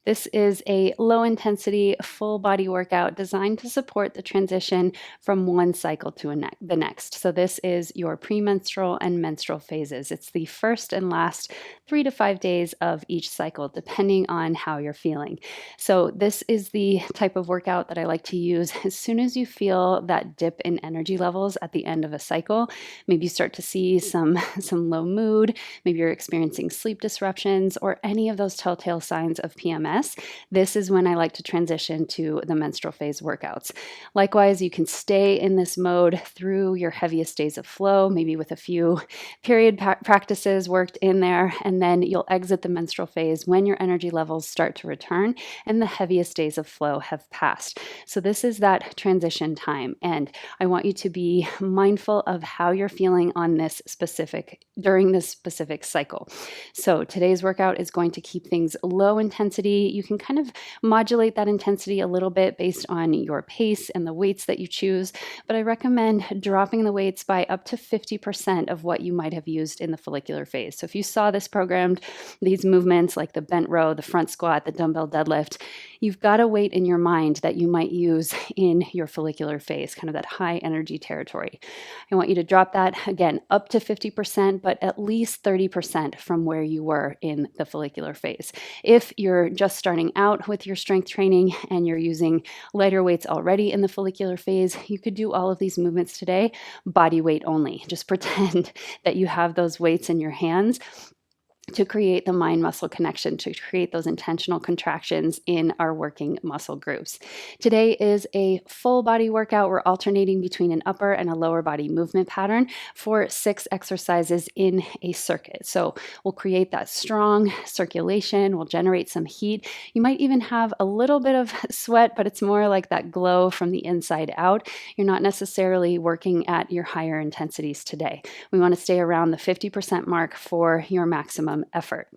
This is a low intensity, full body workout designed to support the transition from one cycle to the next. So, this is your premenstrual and menstrual phases. It's the first and last 3 to 5 days of each cycle, depending on how you're feeling. So, this is the type of workout that I like to use as soon as you feel that dip in energy levels at the end of a cycle. Maybe you start to see some low mood, maybe you're experiencing sleep disruptions, or any of those telltale signs of PMS. This is when I like to transition to the menstrual phase workouts. Likewise, you can stay in this mode through your heaviest days of flow, maybe with a few period practices worked in there, and then you'll exit the menstrual phase when your energy levels start to return and the heaviest days of flow have passed. So this is that transition time, and I want you to be mindful of how you're feeling during this specific cycle. So today's workout is going to keep things low intensity. You can kind of modulate that intensity a little bit based on your pace and the weights that you choose, but I recommend dropping the weights by up to 50% of what you might have used in the follicular phase. So if you saw this programmed, these movements like the bent row, the front squat, the dumbbell deadlift, you've got a weight in your mind that you might use in your follicular phase, kind of that high energy territory. I want you to drop that again up to 50%, but at least 30% from where you were in the follicular phase. If you're just starting out with your strength training and you're using lighter weights already in the follicular phase, you could do all of these movements today body weight only. Just pretend that you have those weights in your hands to create the mind-muscle connection, to create those intentional contractions in our working muscle groups. Today is a full body workout. We're alternating between an upper and a lower body movement pattern for 6 exercises in a circuit. So we'll create that strong circulation, we'll generate some heat. You might even have a little bit of sweat, but it's more like that glow from the inside out. You're not necessarily working at your higher intensities today. We want to stay around the 50% mark for your maximum effort.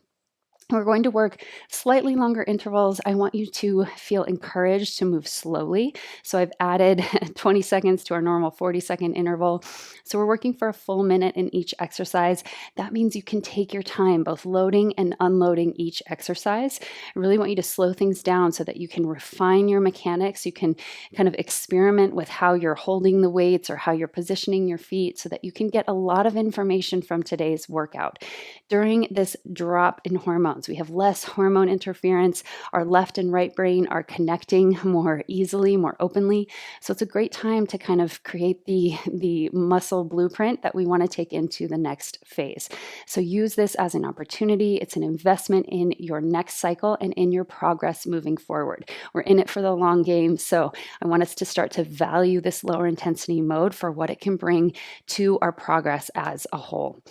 We're going to work slightly longer intervals. I want you to feel encouraged to move slowly. So I've added 20 seconds to our normal 40-second interval. So we're working for a full minute in each exercise. That means you can take your time, both loading and unloading each exercise. I really want you to slow things down so that you can refine your mechanics. You can kind of experiment with how you're holding the weights or how you're positioning your feet so that you can get a lot of information from today's workout. During this drop in hormones, we have less hormone interference. Our left and right brain are connecting more easily, more openly. So it's a great time to kind of create the muscle blueprint that we want to take into the next phase. So use this as an opportunity. It's an investment in your next cycle and in your progress moving forward. We're in it for the long game. So I want us to start to value this lower intensity mode for what it can bring to our progress as a whole.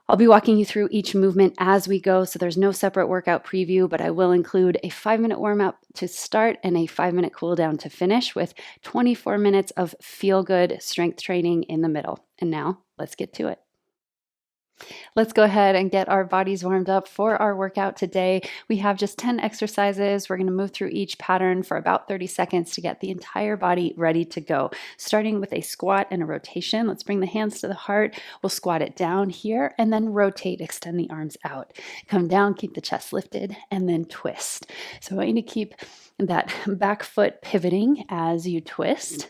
I'll be walking you through each movement as we go, so there's no separate workout preview, but I will include a 5-minute warm-up to start and a 5-minute cool down to finish with 24 minutes of feel-good strength training in the middle. And now, let's get to it. Let's go ahead and get our bodies warmed up for our workout today. We have just 10 exercises. We're going to move through each pattern for about 30 seconds to get the entire body ready to go. Starting with a squat and a rotation. Let's bring the hands to the heart. We'll squat it down here and then rotate, extend the arms out. Come down, keep the chest lifted, and then twist. So I want you to keep that back foot pivoting as you twist.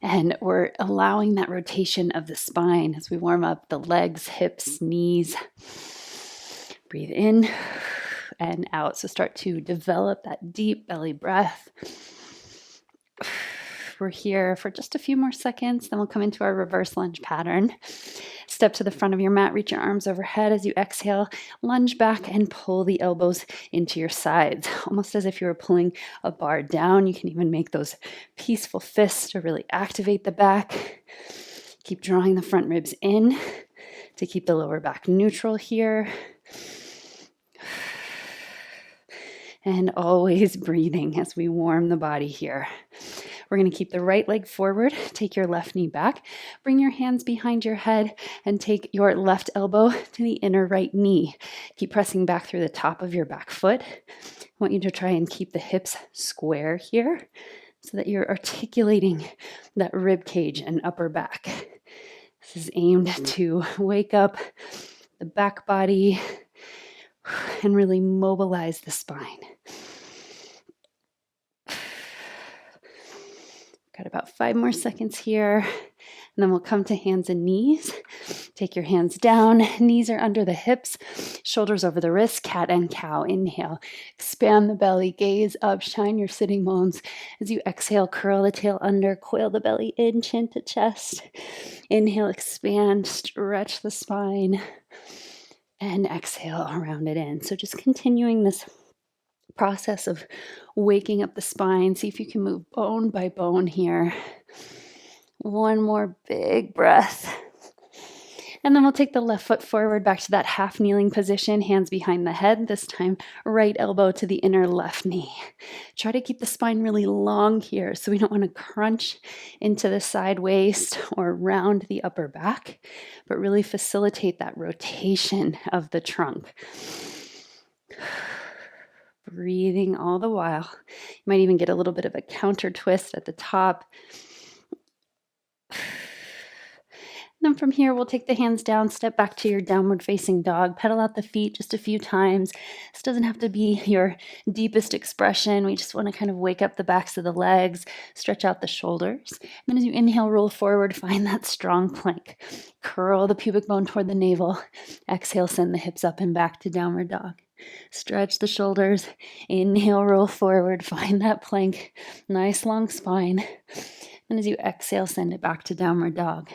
And we're allowing that rotation of the spine as we warm up the legs, hips, knees. Breathe in and out. So start to develop that deep belly breath. We're here for just a few more seconds, then we'll come into our reverse lunge pattern. Step to the front of your mat, reach your arms overhead as you exhale, lunge back and pull the elbows into your sides, almost as if you were pulling a bar down. You can even make those peaceful fists to really activate the back. Keep drawing the front ribs in to keep the lower back neutral here. And always breathing as we warm the body here. We're going to keep the right leg forward, take your left knee back, bring your hands behind your head, and take your left elbow to the inner right knee. Keep pressing back through the top of your back foot. I want you to try and keep the hips square here so that you're articulating that rib cage and upper back. This is aimed to wake up the back body and really mobilize the spine. Got about 5 more seconds here. And then we'll come to hands and knees. Take your hands down. Knees are under the hips. Shoulders over the wrists. Cat and cow. Inhale. Expand the belly. Gaze up. Shine your sitting bones. As you exhale, curl the tail under. Coil the belly in. Chin to chest. Inhale. Expand. Stretch the spine. And exhale. Round it in. So just continuing this process of waking up the spine. See if you can move bone by bone here. One more big breath. And then we'll take the left foot forward back to that half kneeling position, hands behind the head. This time, right elbow to the inner left knee. Try to keep the spine really long here. So we don't want to crunch into the side waist or round the upper back, but really facilitate that rotation of the trunk. Breathing all the while. You might even get a little bit of a counter twist at the top. Then from here, we'll take the hands down, step back to your downward facing dog, pedal out the feet just a few times. This doesn't have to be your deepest expression. We just want to kind of wake up the backs of the legs, stretch out the shoulders. And then as you inhale, roll forward, find that strong plank. Curl the pubic bone toward the navel. Exhale, send the hips up and back to downward dog. Stretch the shoulders. Inhale, roll forward, find that plank. Nice long spine. And as you exhale, send it back to downward dog.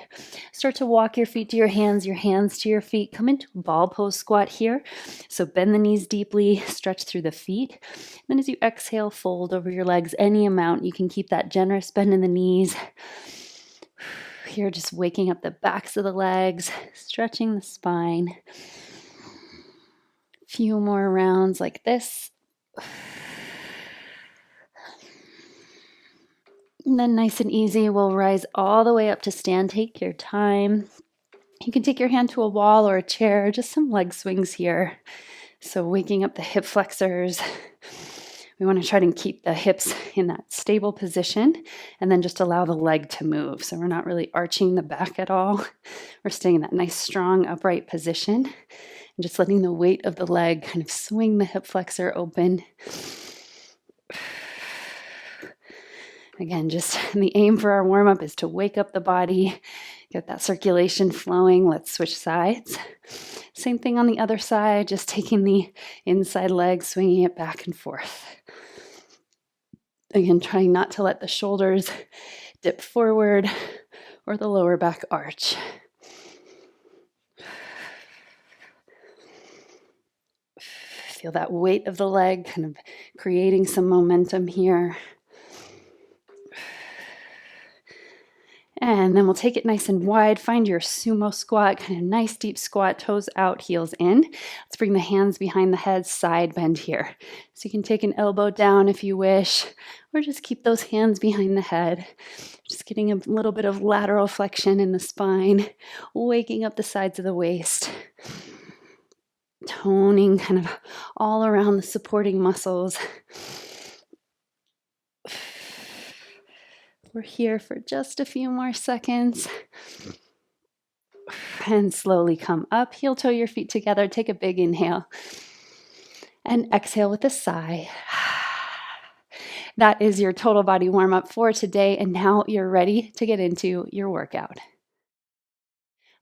Start to walk your feet to your hands to your feet. Come into a ball pose squat here. So bend the knees deeply, stretch through the feet. Then as you exhale, fold over your legs any amount. You can keep that generous bend in the knees. Here, just waking up the backs of the legs, stretching the spine. Few more rounds like this. And then nice and easy, we'll rise all the way up to stand. Take your time. You can take your hand to a wall or a chair, just some leg swings here. So waking up the hip flexors. We want to try to keep the hips in that stable position and then just allow the leg to move. So we're not really arching the back at all. We're staying in that nice, strong, upright position and just letting the weight of the leg kind of swing the hip flexor open. Again, just the aim for our warm-up is to wake up the body, get that circulation flowing. Let's switch sides. Same thing on the other side, just taking the inside leg, swinging it back and forth. Again, trying not to let the shoulders dip forward or the lower back arch. Feel that weight of the leg kind of creating some momentum here. And then we'll take it nice and wide. Find your sumo squat, kind of nice deep squat, toes out, heels in. Let's bring the hands behind the head, side bend here. So you can take an elbow down if you wish, or just keep those hands behind the head. Just getting a little bit of lateral flexion in the spine, waking up the sides of the waist. Toning kind of all around the supporting muscles. We're here for just a few more seconds. And slowly come up, heel toe your feet together, take a big inhale. And exhale with a sigh. That is your total body warm-up for today, and now you're ready to get into your workout.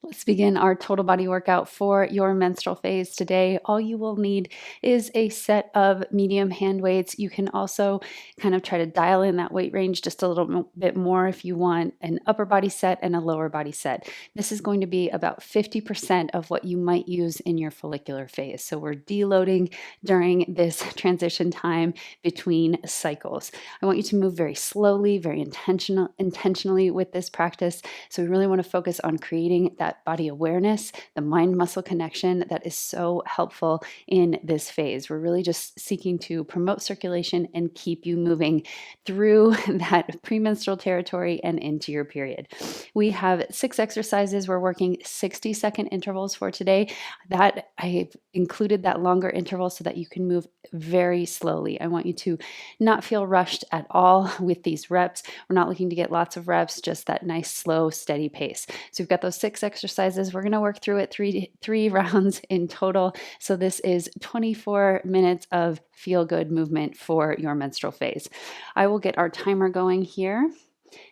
Let's begin our total body workout for your menstrual phase today. All you will need is a set of medium hand weights. You can also kind of try to dial in that weight range just a little bit more if you want an upper body set and a lower body set. This is going to be about 50% of what you might use in your follicular phase. So we're deloading during this transition time between cycles. I want you to move very slowly, very intentionally with this practice. So we really want to focus on creating that body awareness, the mind-muscle connection that is so helpful in this phase. We're really just seeking to promote circulation and keep you moving through that premenstrual territory and into your period. We have 6 exercises. We're working 60-second intervals for today. That I've included that longer interval so that you can move very slowly. I want you to not feel rushed at all with these reps. We're not looking to get lots of reps, just that nice, slow, steady pace. So we've got those 6 exercises. We're going to work through it three rounds in total. So this is 24 minutes of feel-good movement for your menstrual phase. I will get our timer going here.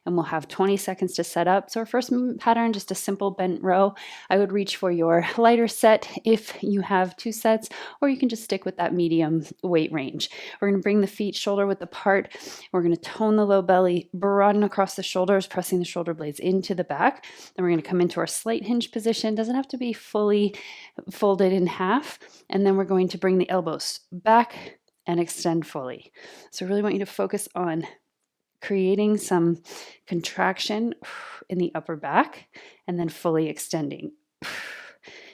And we'll have 20 seconds to set up. So our first movement pattern, just a simple bent row. I would reach for your lighter set if you have 2 sets, or you can just stick with that medium weight range. We're going to bring the feet shoulder width apart. We're going to tone the low belly, broaden across the shoulders, pressing the shoulder blades into the back. Then we're going to come into our slight hinge position. Doesn't have to be fully folded in half. And then we're going to bring the elbows back and extend fully. So I really want you to focus on creating some contraction in the upper back and then fully extending.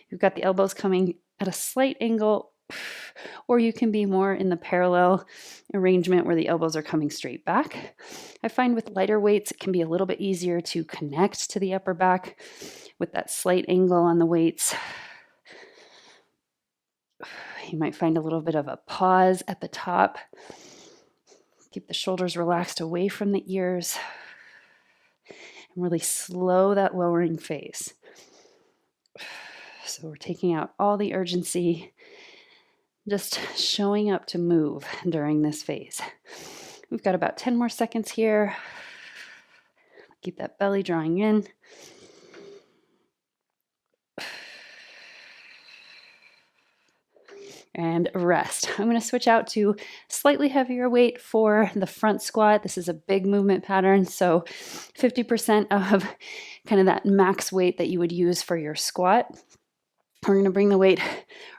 You've got the elbows coming at a slight angle, or you can be more in the parallel arrangement where the elbows are coming straight back. I find with lighter weights, it can be a little bit easier to connect to the upper back with that slight angle on the weights. You might find a little bit of a pause at the top. Keep the shoulders relaxed away from the ears and really slow that lowering phase. So we're taking out all the urgency, just showing up to move during this phase. We've got about 10 more seconds here. Keep that belly drawing in. And rest. I'm going to switch out to slightly heavier weight for the front squat. This is a big movement pattern, so 50% of kind of that max weight that you would use for your squat. We're going to bring the weight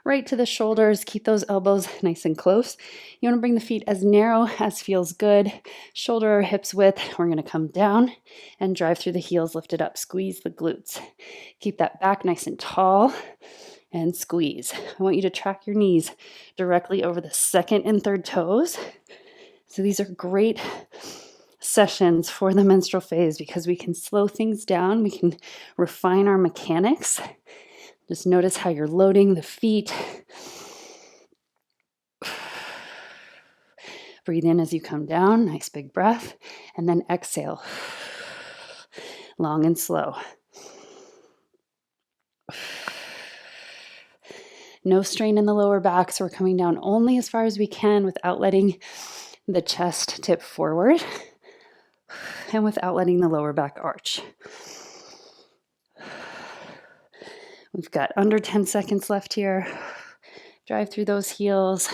right to the shoulders. Keep those elbows nice and close. You want to bring the feet as narrow as feels good. Shoulder or hips width. We're going to come down and drive through the heels, lift it up. Squeeze the glutes. Keep that back nice and tall. And squeeze. I want you to track your knees directly over the second and third toes. So these are great sessions for the menstrual phase because we can slow things down. We can refine our mechanics. Just notice how you're loading the feet. Breathe in as you come down. Nice big breath. And then exhale. Long and slow. No strain in the lower back, so we're coming down only as far as we can without letting the chest tip forward and without letting the lower back arch. We've got under 10 seconds left here. Drive through those heels.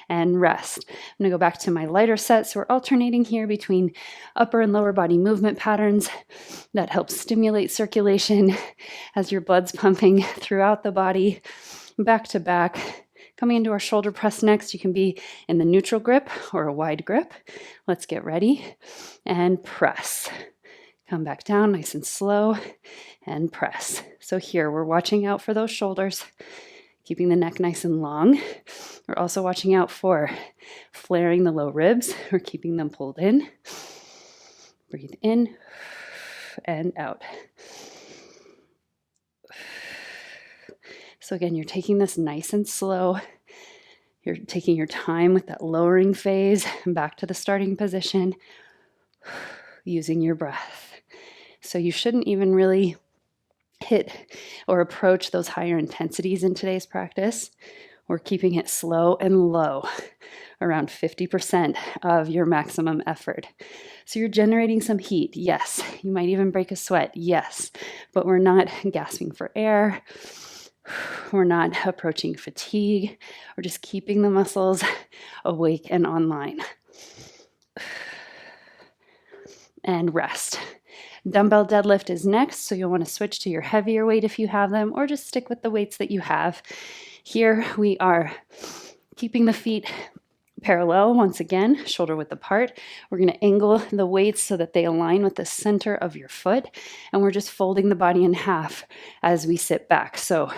And rest. I'm going to go back to my lighter set. So we're alternating here between upper and lower body movement patterns that help stimulate circulation as your blood's pumping throughout the body, back to back. Coming into our shoulder press next, you can be in the neutral grip or a wide grip. Let's get ready and press. Come back down nice and slow and press. So here we're watching out for those shoulders, keeping the neck nice and long. We're also watching out for flaring the low ribs or keeping them pulled in. Breathe in and out. So again, you're taking this nice and slow. You're taking your time with that lowering phase and back to the starting position, using your breath. So you shouldn't even really hit or approach those higher intensities in today's practice. We're keeping it slow and low, around 50% of your maximum effort. So you're generating some heat, yes. You might even break a sweat, yes. But we're not gasping for air. We're not approaching fatigue. We're just keeping the muscles awake and online. And rest. Dumbbell deadlift is next, so you'll want to switch to your heavier weight if you have them, or just stick with the weights that you have. Here we are keeping the feet parallel once again, shoulder width apart. We're going to angle the weights so that they align with the center of your foot, and we're just folding the body in half as we sit back. So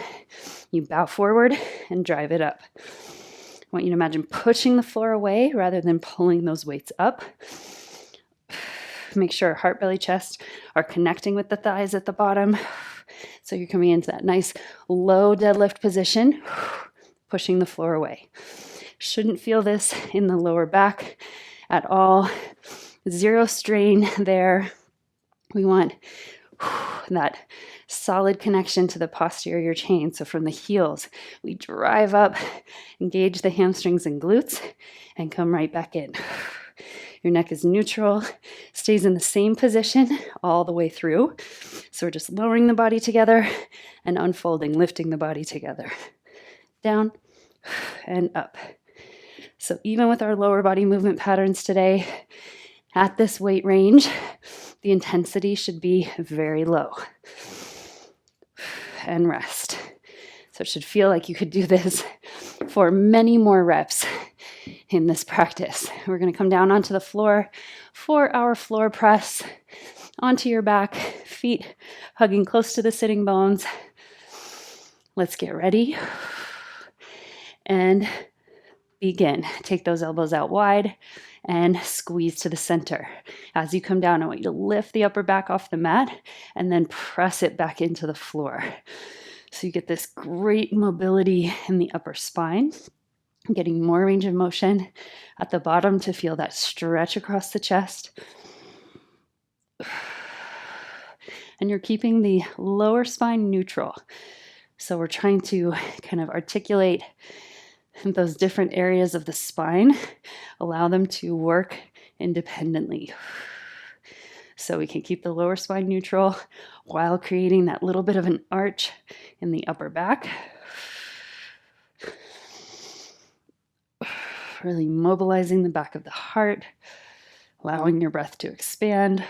you bow forward and drive it up. I want you to imagine pushing the floor away rather than pulling those weights up. Make sure heart, belly, chest are connecting with the thighs at the bottom. So you're coming into that nice low deadlift position, pushing the floor away. Shouldn't feel this in the lower back at all. Zero strain there. We want that solid connection to the posterior chain. So from the heels, we drive up, engage the hamstrings and glutes, and come right back in. Your neck is neutral, stays in the same position all the way through. So we're just lowering the body together and unfolding, lifting the body together. Down and up. So even with our lower body movement patterns today, at this weight range, the intensity should be very low. And rest. So it should feel like you could do this for many more reps in this practice. We're going to come down onto the floor for our floor press, onto your back, feet hugging close to the sitting bones. Let's get ready and begin. Take those elbows out wide and squeeze to the center. As you come down, I want you to lift the upper back off the mat and then press it back into the floor. So you get this great mobility in the upper spine, getting more range of motion at the bottom to feel that stretch across the chest. And you're keeping the lower spine neutral. So we're trying to kind of articulate those different areas of the spine, allow them to work independently. So we can keep the lower spine neutral while creating that little bit of an arch in the upper back. Really mobilizing the back of the heart, allowing your breath to expand.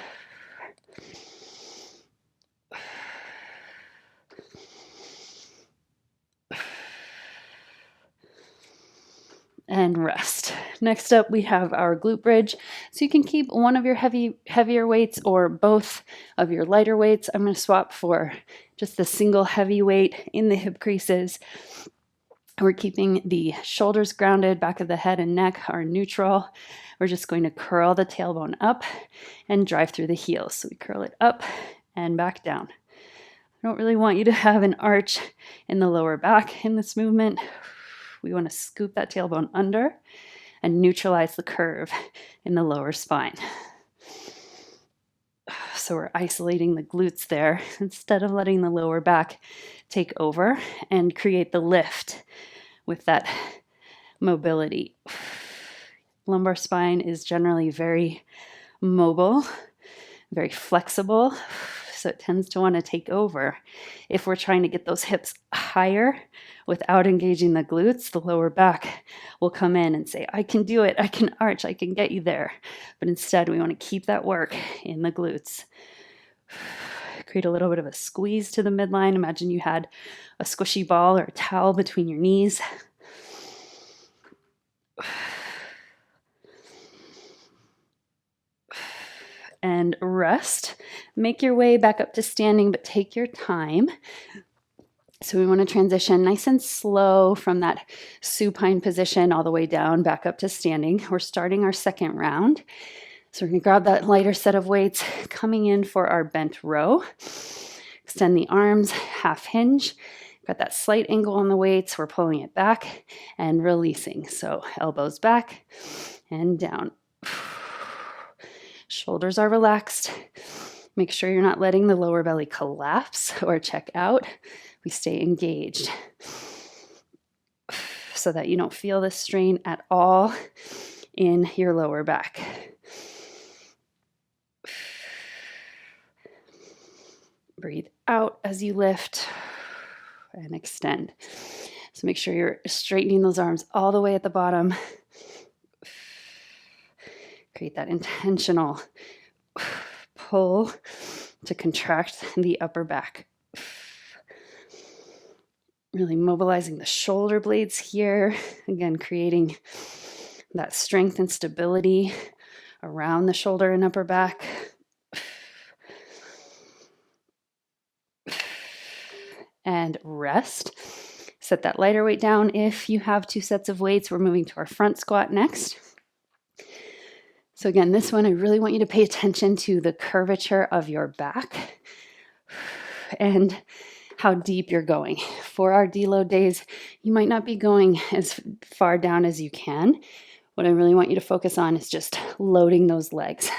And rest. Next up, we have our glute bridge. So you can keep one of your heavier weights or both of your lighter weights. I'm going to swap for just the single heavy weight in the hip creases. We're keeping the shoulders grounded, back of the head and neck are neutral. We're just going to curl the tailbone up and drive through the heels. So we curl it up and back down. I don't really want you to have an arch in the lower back in this movement. We want to scoop that tailbone under and neutralize the curve in the lower spine. So we're isolating the glutes there instead of letting the lower back take over and create the lift with that mobility. Lumbar spine is generally very mobile, very flexible, so it tends to want to take over. If we're trying to get those hips higher without engaging the glutes, the lower back will come in and say, I can do it, I can arch, I can get you there. But instead, we want to keep that work in the glutes. Create a little bit of a squeeze to the midline. Imagine you had a squishy ball or a towel between your knees. And rest. Make your way back up to standing, but take your time. So we want to transition nice and slow from that supine position all the way down, back up to standing. We're starting our second round. So we're going to grab that lighter set of weights, coming in for our bent row. Extend the arms, half hinge. Got that slight angle on the weights. We're pulling it back and releasing. So elbows back and down. Shoulders are relaxed. Make sure you're not letting the lower belly collapse or check out. We stay engaged so that you don't feel the strain at all in your lower back. Breathe out as you lift and extend. So make sure you're straightening those arms all the way at the bottom. Create that intentional pull to contract the upper back. Really mobilizing the shoulder blades here. Again, creating that strength and stability around the shoulder and upper back. And rest. Set that lighter weight down. If you have two sets of weights, we're moving to our front squat next. So again, this one, I really want you to pay attention to the curvature of your back and how deep you're going. For our deload days, you might not be going as far down as you can. What I really want you to focus on is just loading those legs.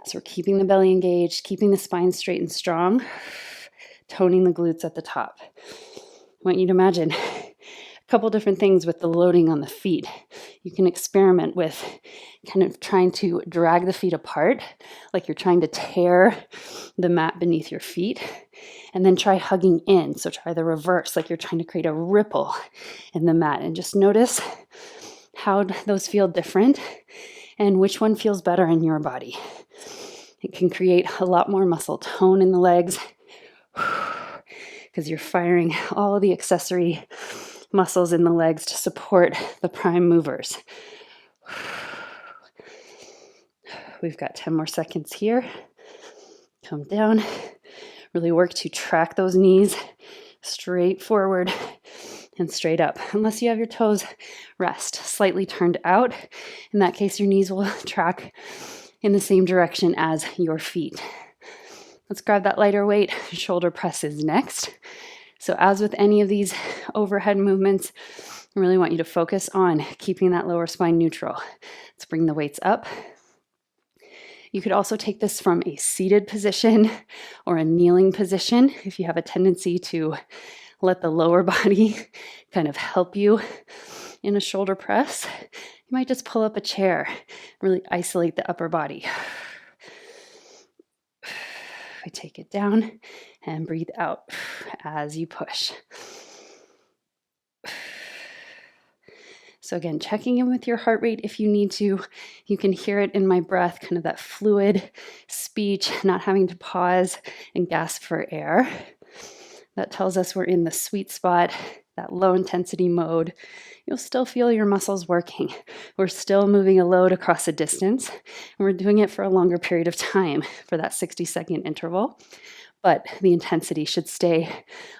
So we're keeping the belly engaged, keeping the spine straight and strong, toning the glutes at the top. I want you to imagine a couple different things with the loading on the feet. You can experiment with kind of trying to drag the feet apart, like you're trying to tear the mat beneath your feet, and then try hugging in. So try the reverse, like you're trying to create a ripple in the mat, and just notice how those feel different and which one feels better in your body. It can create a lot more muscle tone in the legs because you're firing all of the accessory muscles in the legs to support the prime movers. We've got 10 more seconds here. Come down. Really work to track those knees straight forward and straight up. Unless you have your toes rest slightly turned out. In that case, your knees will track in the same direction as your feet. Let's grab that lighter weight. Shoulder presses next. So as with any of these overhead movements, I really want you to focus on keeping that lower spine neutral. Let's bring the weights up. You could also take this from a seated position or a kneeling position if you have a tendency to let the lower body kind of help you in a shoulder press. You might just pull up a chair, really isolate the upper body. I take it down and breathe out as you push. So again, checking in with your heart rate if you need to. You can hear it in my breath, kind of that fluid speech, not having to pause and gasp for air. That tells us we're in the sweet spot, that low intensity mode. You'll still feel your muscles working. We're still moving a load across a distance, and we're doing it for a longer period of time for that 60-second interval, but the intensity should stay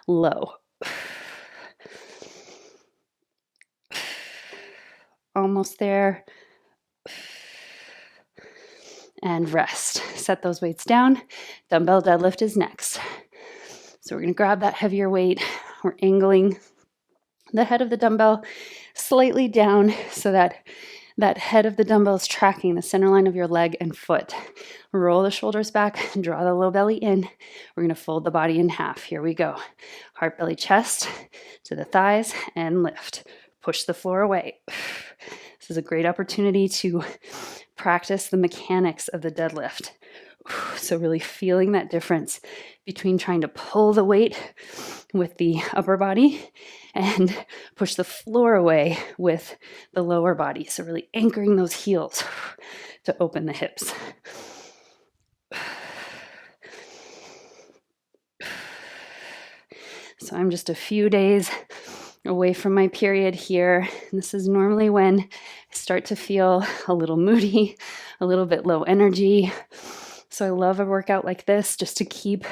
low. Almost there. And rest. Set those weights down. Dumbbell deadlift is next. So we're going to grab that heavier weight. We're angling the head of the dumbbell slightly down so that that head of the dumbbell is tracking the center line of your leg and foot. Roll the shoulders back and draw the low belly in. We're going to fold the body in half. Here we go. Heart, belly, chest to the thighs and lift. Push the floor away. This is a great opportunity to practice the mechanics of the deadlift. So really feeling that difference between trying to pull the weight with the upper body and push the floor away with the lower body. So really anchoring those heels to open the hips. So I'm just a few days away from my period here. And this is normally when I start to feel a little moody, a little bit low energy. So I love a workout like this just to keep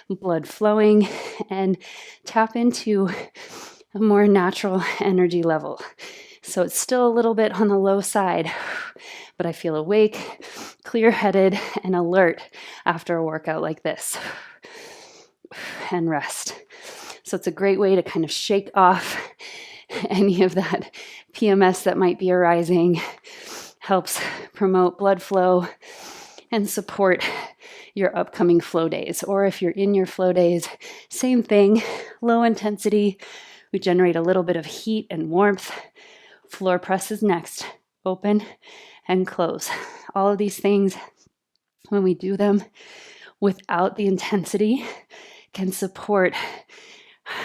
blood flowing and tap into a more natural energy level. So it's still a little bit on the low side, but I feel awake, clear-headed, and alert after a workout like this. And rest. So it's a great way to kind of shake off any of that PMS that might be arising, helps promote blood flow and support your upcoming flow days. Or if you're in your flow days, same thing, low intensity. We generate a little bit of heat and warmth. Floor press is next. Open and close. All of these things, when we do them without the intensity, can support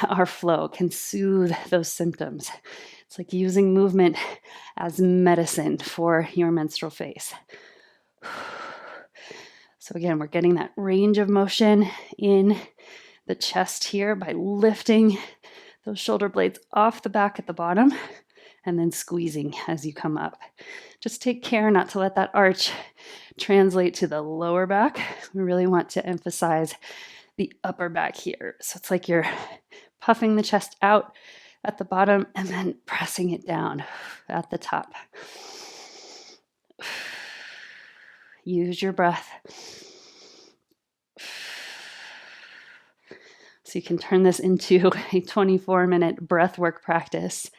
our flow, can soothe those symptoms. It's like using movement as medicine for your menstrual phase. So again, we're getting that range of motion in the chest here by lifting those shoulder blades off the back at the bottom and then squeezing as you come up. Just take care not to let that arch translate to the lower back. We really want to emphasize the upper back here. So it's like you're puffing the chest out at the bottom and then pressing it down at the top. Use your breath. So you can turn this into a 24-minute breath work practice.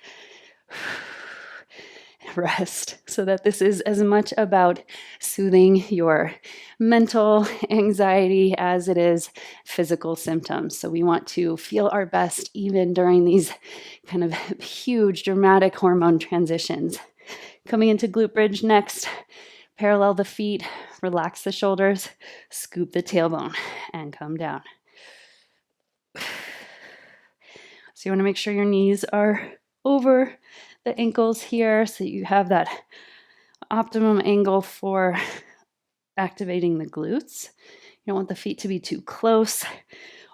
rest, so that this is as much about soothing your mental anxiety as it is physical symptoms. So we want to feel our best even during these kind of huge, dramatic hormone transitions. Coming into glute bridge next, parallel the feet, relax the shoulders, scoop the tailbone, and come down. So you want to make sure your knees are over the ankles here so you have that optimum angle for activating the glutes. You don't want the feet to be too close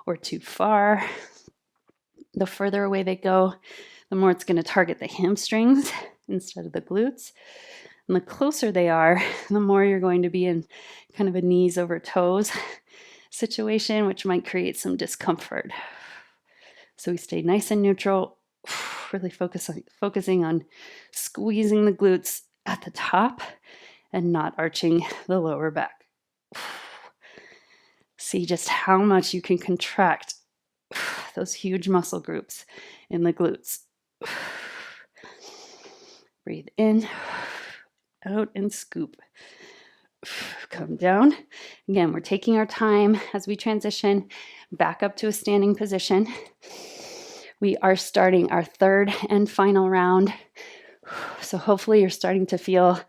or too far. The further away they go, the more it's going to target the hamstrings instead of the glutes. And the closer they are, the more you're going to be in kind of a knees over toes situation, which might create some discomfort. So we stay nice and neutral, really focusing on squeezing the glutes at the top and not arching the lower back. See just how much you can contract those huge muscle groups in the glutes. Breathe in, out, and scoop. Come down. Again, we're taking our time as we transition back up to a standing position. We are starting our third and final round. So hopefully you're starting to feel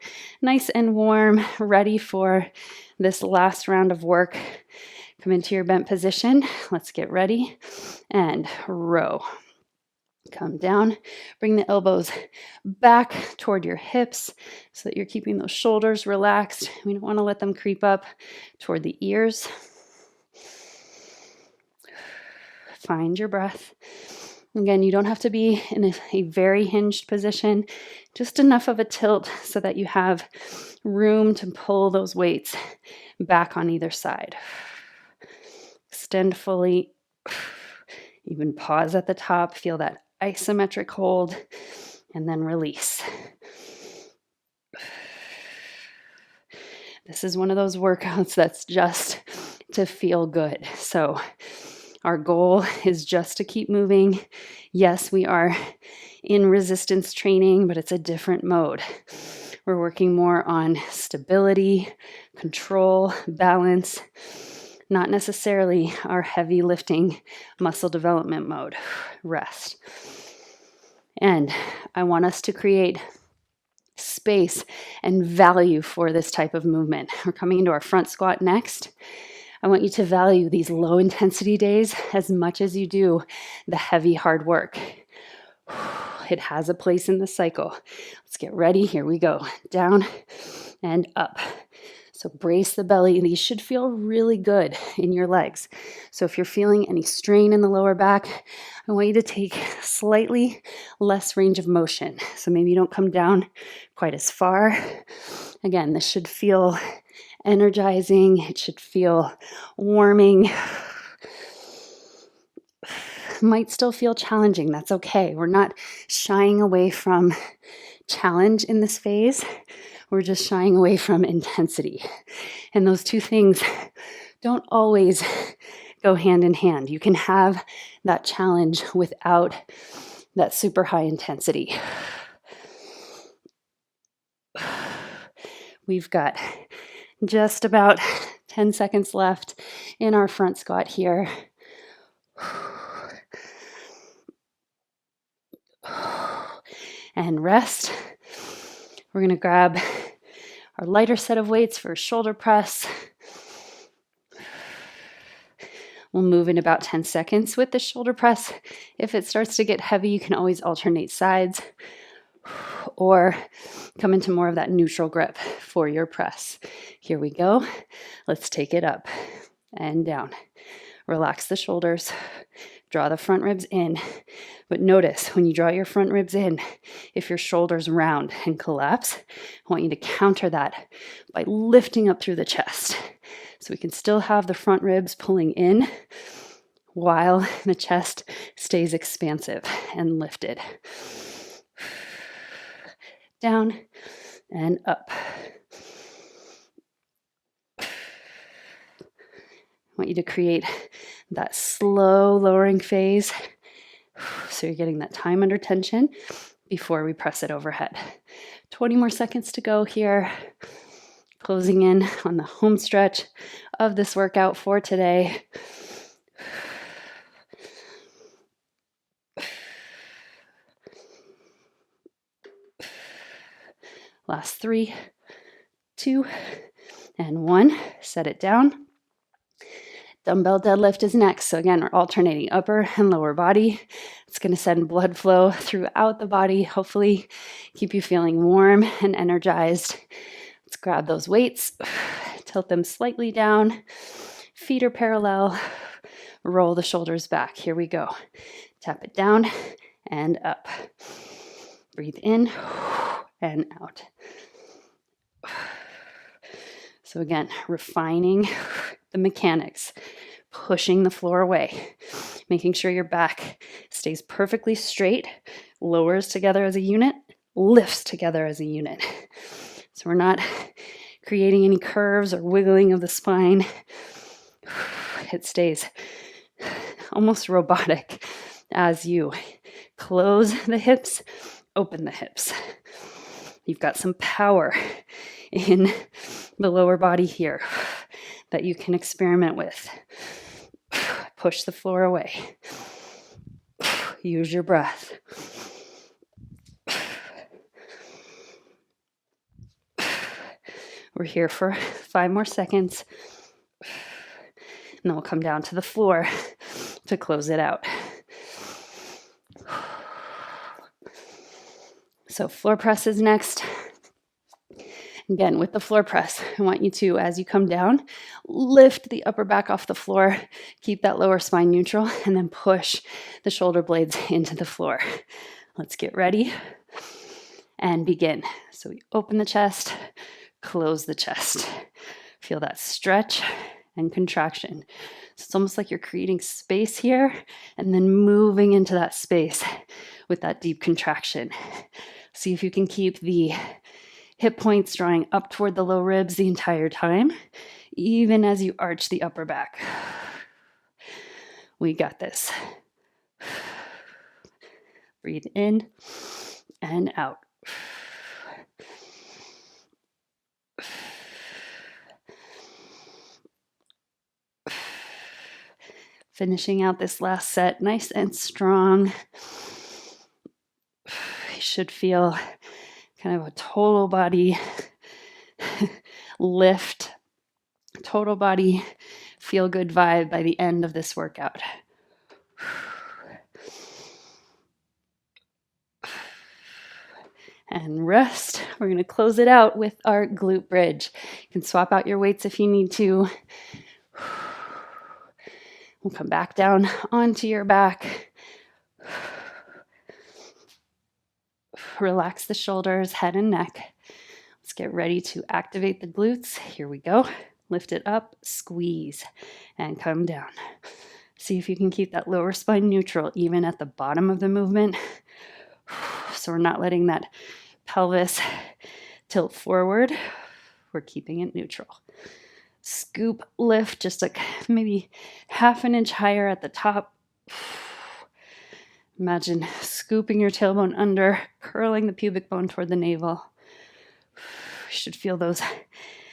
nice and warm, ready for this last round of work. Come into your bent position. Let's get ready and row. Come down, bring the elbows back toward your hips so that you're keeping those shoulders relaxed. We don't want to let them creep up toward the ears. Find your breath. Again, you don't have to be in a very hinged position, just enough of a tilt so that you have room to pull those weights back on either side. Extend fully. Even pause at the top, feel that isometric hold, and then release. This is one of those workouts that's just to feel good. So our goal is just to keep moving. Yes, we are in resistance training, but it's a different mode. We're working more on stability, control, balance, not necessarily our heavy lifting muscle development mode, rest. And I want us to create space and value for this type of movement. We're coming into our front squat next. I want you to value these low intensity days as much as you do the heavy hard work. It has a place in the cycle. Let's get ready. Here we go. Down and up. So brace the belly. These should feel really good in your legs. So if you're feeling any strain in the lower back, I want you to take slightly less range of motion. So maybe you don't come down quite as far. Again, this should feel energizing. It should feel warming. Might still feel challenging. That's okay. We're not shying away from challenge in this phase. We're just shying away from intensity. And those two things don't always go hand in hand. You can have that challenge without that super high intensity. We've got just about 10 seconds left in our front squat here. And rest. We're going to grab our lighter set of weights for shoulder press. We'll move in about 10 seconds with the shoulder press. If it starts to get heavy, you can always alternate sides or come into more of that neutral grip for your press. Here we go. Let's take it up and down. Relax the shoulders. Draw the front ribs in. But notice when you draw your front ribs in, if your shoulders round and collapse, I want you to counter that by lifting up through the chest. So we can still have the front ribs pulling in while the chest stays expansive and lifted. Down and up. I want you to create that slow lowering phase. So you're getting that time under tension before we press it overhead. 20 more seconds to go here. Closing in on the home stretch of this workout for today. Last 3, 2, and 1. Set it down. Dumbbell deadlift is next. So again, we're alternating upper and lower body. It's going to send blood flow throughout the body, hopefully keep you feeling warm and energized. Let's grab those weights, tilt them slightly down, feet are parallel, roll the shoulders back. Here we go. Tap it down and up. Breathe in and out. So again, refining the mechanics, pushing the floor away, making sure your back stays perfectly straight, lowers together as a unit, lifts together as a unit. So we're not creating any curves or wiggling of the spine. It stays almost robotic as you close the hips, open the hips. You've got some power in the lower body here that you can experiment with. Push the floor away. Use your breath. We're here for 5 more seconds. And then we'll come down to the floor to close it out. So floor press is next. Again, with the floor press, I want you to, as you come down, lift the upper back off the floor, keep that lower spine neutral, and then push the shoulder blades into the floor. Let's get ready and begin. So we open the chest, close the chest. Feel that stretch and contraction. So it's almost like you're creating space here and then moving into that space with that deep contraction. See if you can keep the hip points drawing up toward the low ribs the entire time, even as you arch the upper back. We got this. Breathe in and out. Finishing out this last set nice and strong. You should feel kind of a total body lift, total body feel good vibe by the end of this workout. And rest. We're going to close it out with our glute bridge. You can swap out your weights if you need to. We'll come back down onto your back. Relax the shoulders, head and neck. Let's get ready to activate the glutes. Here we go. Lift it up, squeeze, and come down. See if you can keep that lower spine neutral even at the bottom of the movement. So we're not letting that pelvis tilt forward. We're keeping it neutral. Scoop, lift, just like maybe half an inch higher at the top. Imagine scooping your tailbone under, curling the pubic bone toward the navel. You should feel those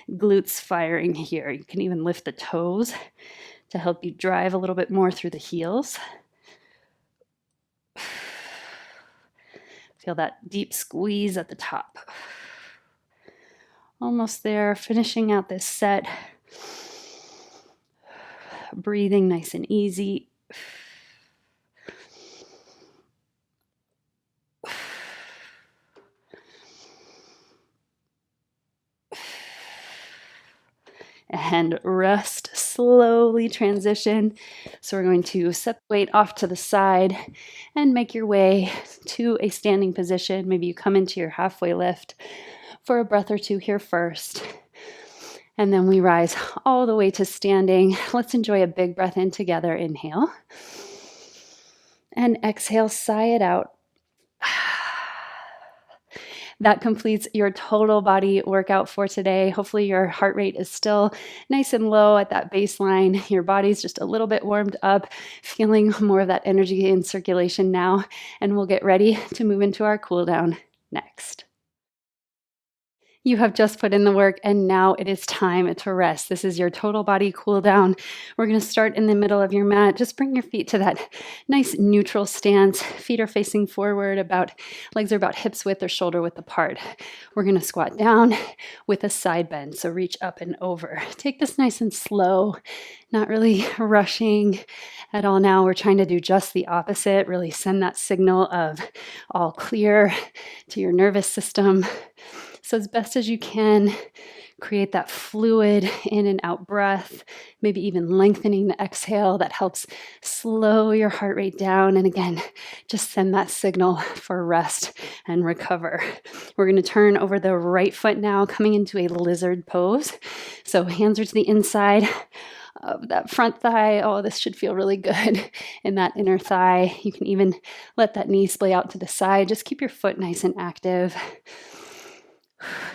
glutes firing here. You can even lift the toes to help you drive a little bit more through the heels. Feel that deep squeeze at the top. Almost there, finishing out this set. Breathing nice and easy. And rest, slowly transition. So we're going to set the weight off to the side and make your way to a standing position. Maybe you come into your halfway lift for a breath or two here first. And then we rise all the way to standing. Let's enjoy a big breath in together. Inhale. And exhale, sigh it out. That completes your total body workout for today. Hopefully your heart rate is still nice and low at that baseline. Your body's just a little bit warmed up, feeling more of that energy in circulation now. And we'll get ready to move into our cool down next. You have just put in the work and now it is time to rest. This is your total body cool down. We're going to start in the middle of your mat. Just bring your feet to that nice neutral stance. Feet are facing forward, legs are about hips width or shoulder width apart. We're going to squat down with a side bend. So reach up and over. Take this nice and slow, not really rushing at all now. We're trying to do just the opposite. Really send that signal of all clear to your nervous system. So as best as you can, create that fluid in and out breath, maybe even lengthening the exhale. That helps slow your heart rate down. And again, just send that signal for rest and recover. We're going to turn over the right foot now, coming into a lizard pose. So hands are to the inside of that front thigh. Oh, this should feel really good in that inner thigh. You can even let that knee splay out to the side. Just keep your foot nice and active.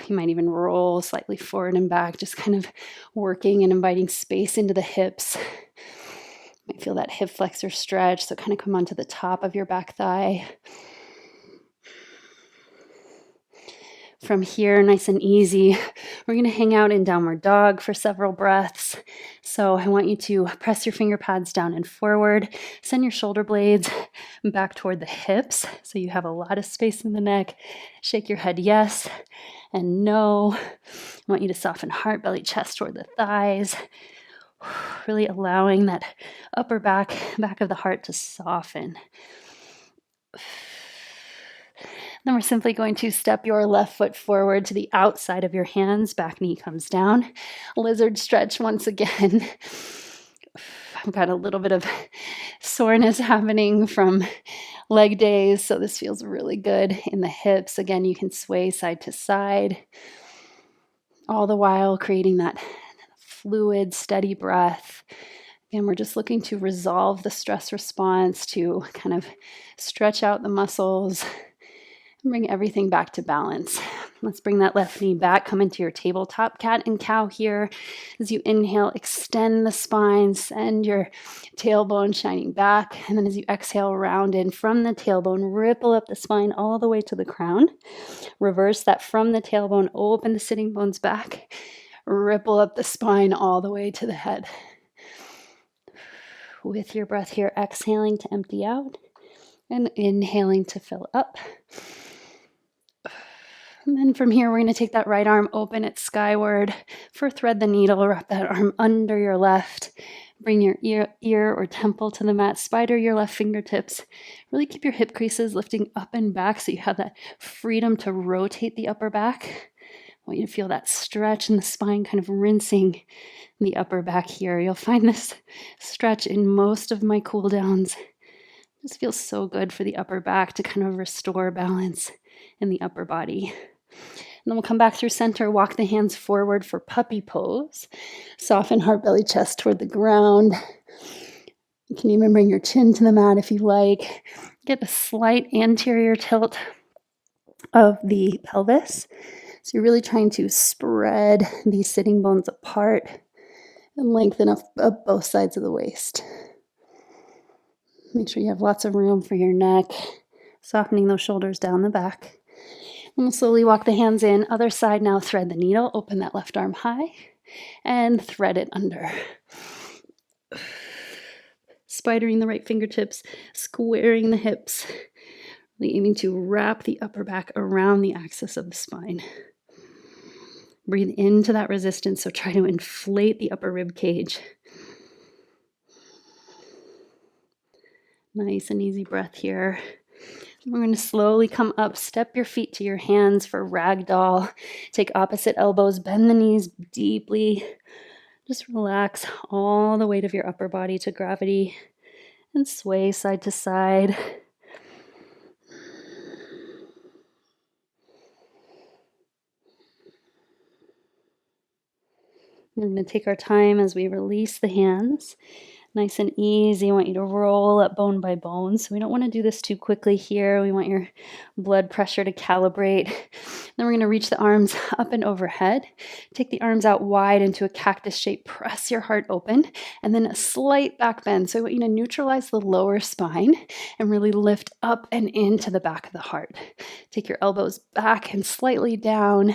You might even roll slightly forward and back, just kind of working and inviting space into the hips. You might feel that hip flexor stretch, so kind of come onto the top of your back thigh. From here, nice and easy, we're going to hang out in downward dog for several breaths. So I want you to press your finger pads down and forward. Send your shoulder blades back toward the hips so you have a lot of space in the neck. Shake your head yes and no. I want you to soften heart, belly, chest toward the thighs. Really allowing that upper back of the heart to soften. Then we're simply going to step your left foot forward to the outside of your hands. Back knee comes down. Lizard stretch once again. I've got a little bit of soreness happening from leg days, so this feels really good in the hips. Again, you can sway side to side, all the while creating that fluid, steady breath. And we're just looking to resolve the stress response, to kind of stretch out the muscles, bring everything back to balance. Let's bring that left knee back. Come into your tabletop cat and cow here. As you inhale, extend the spine, send your tailbone shining back. And then as you exhale, round in from the tailbone, ripple up the spine all the way to the crown. Reverse that from the tailbone, open the sitting bones back. Ripple up the spine all the way to the head. With your breath here, exhaling to empty out and inhaling to fill up. And then from here, we're going to take that right arm, open it skyward. For thread the needle, wrap that arm under your left. Bring your ear or temple to the mat. Spider your left fingertips. Really keep your hip creases lifting up and back so you have that freedom to rotate the upper back. I want you to feel that stretch in the spine, kind of rinsing the upper back here. You'll find this stretch in most of my cool downs. It just feels so good for the upper back to kind of restore balance in the upper body. And then we'll come back through center, walk the hands forward for puppy pose. Soften heart, belly, chest toward the ground. You can even bring your chin to the mat if you like. Get a slight anterior tilt of the pelvis. So you're really trying to spread these sitting bones apart and lengthen up both sides of the waist. Make sure you have lots of room for your neck, softening those shoulders down the back. And we'll slowly walk the hands in. Other side now, thread the needle. Open that left arm high and thread it under. Spidering the right fingertips, squaring the hips. Really aiming to wrap the upper back around the axis of the spine. Breathe into that resistance, so try to inflate the upper rib cage. Nice and easy breath here. We're going to slowly come up, step your feet to your hands for ragdoll. Take opposite elbows, bend the knees deeply. Just relax all the weight of your upper body to gravity and sway side to side. We're going to take our time as we release the hands. Nice and easy. I want you to roll up bone by bone. So we don't want to do this too quickly here. We want your blood pressure to calibrate. Then we're going to reach the arms up and overhead. Take the arms out wide into a cactus shape. Press your heart open. And then a slight back bend. So I want you to neutralize the lower spine and really lift up and into the back of the heart. Take your elbows back and slightly down.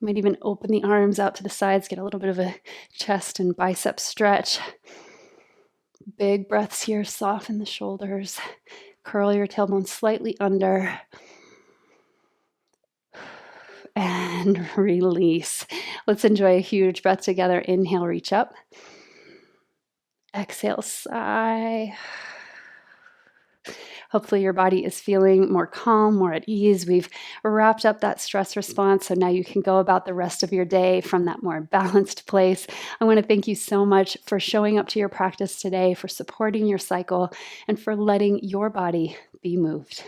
You Might even open the arms out to the sides, get a little bit of a chest and bicep stretch. Big breaths here, soften the shoulders. Curl your tailbone slightly under. And release. Let's enjoy a huge breath together. Inhale, reach up. Exhale, sigh. Hopefully your body is feeling more calm, more at ease. We've wrapped up that stress response, so now you can go about the rest of your day from that more balanced place. I want to thank you so much for showing up to your practice today, for supporting your cycle, and for letting your body be moved.